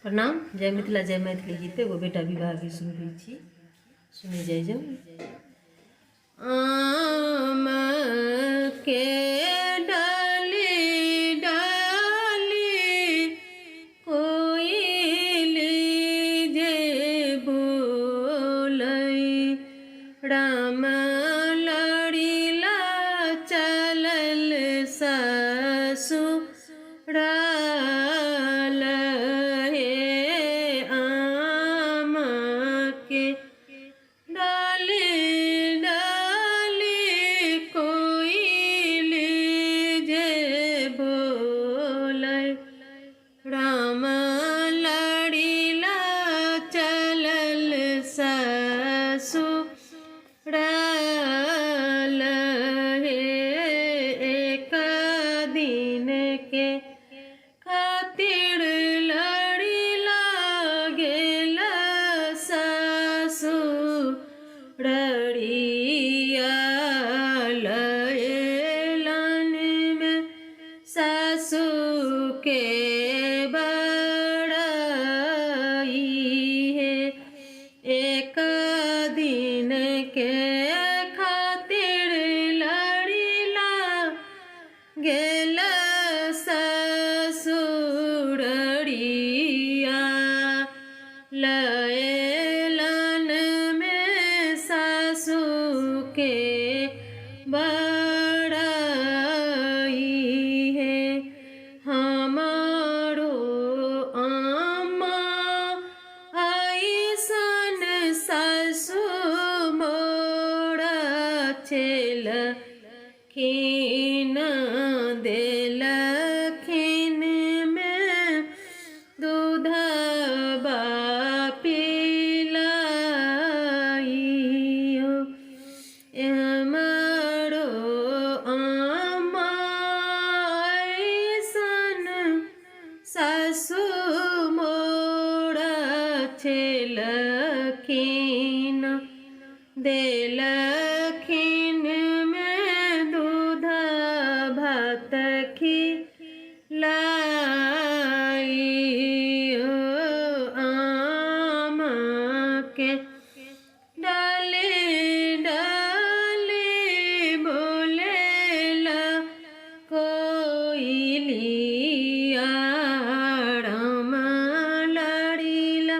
प्रणाम। जय मिथिला जय मैथिली गीत एगो बेटा विवाह के सुनबे छी। सुने जाय जाओ। आम के डाली डाली कोयली जे बोलै, राम लड़ीला चलल ससुराल। आम के डाली डाली कोयली जे बोलै, राम लड़ीला चलल ससुराल। एक दिन के खातिर लड़ीला गेल ससुररिया। लयलन में सासु के बड़ाई है। एक दिन के खातिर लड़ीला गेल ससुररिया। लयलन में सासु के बड़ाई है। हमारो आमा ऐसन सासु मोरा छलखिन, देलखिन में दूधबा पिलाइयो। हमारो आमा ऐसन सासु मोरा छलखिन, देलखिन में दूध भात खिलाइयो। आम के डाली डाली बोलेला कोयलिया, राम लड़ीला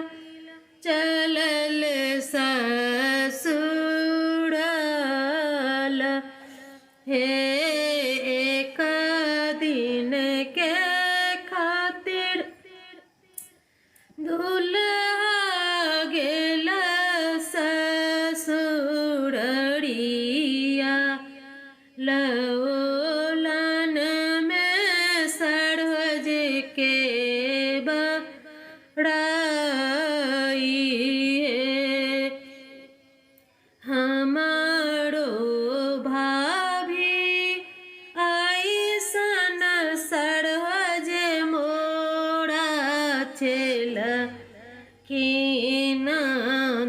चलल ससुराल। हे एक दिन के खातिर दूल्हा गेल ससुररिया। लौलन में सड़ज के बड़ाई है। हमारो भाभी ऐसन सड़ज मोरा छलखिन,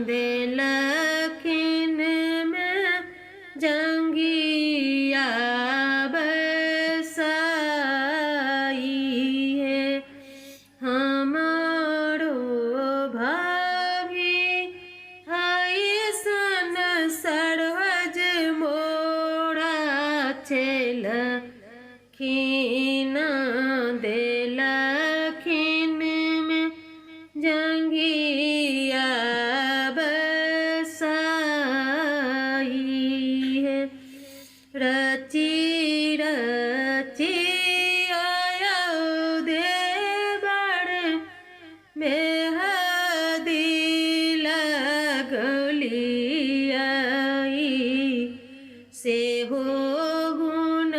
देलखिन में जंगिया बसाई है। हमारो भाभी ऐसन सड़ज मोरा छलखिन, देलखिन में जंगिया बसाई है। रची रची आयो देवर मेहदी लगलियाई, से हो गुण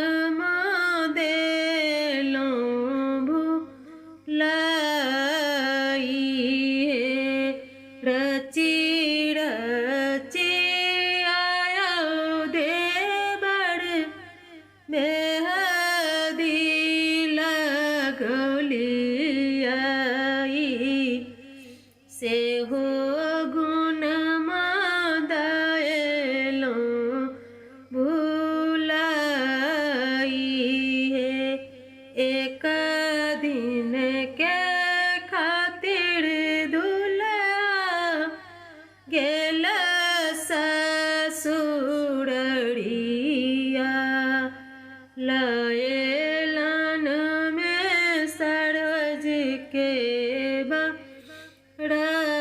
देलो भुलाई है। रची रची आयो देवर मेहदी लगलियाई, से हो गुण दयलो भुलाई है। एक दिन के खातिर लयलन में सरोज के बड़ा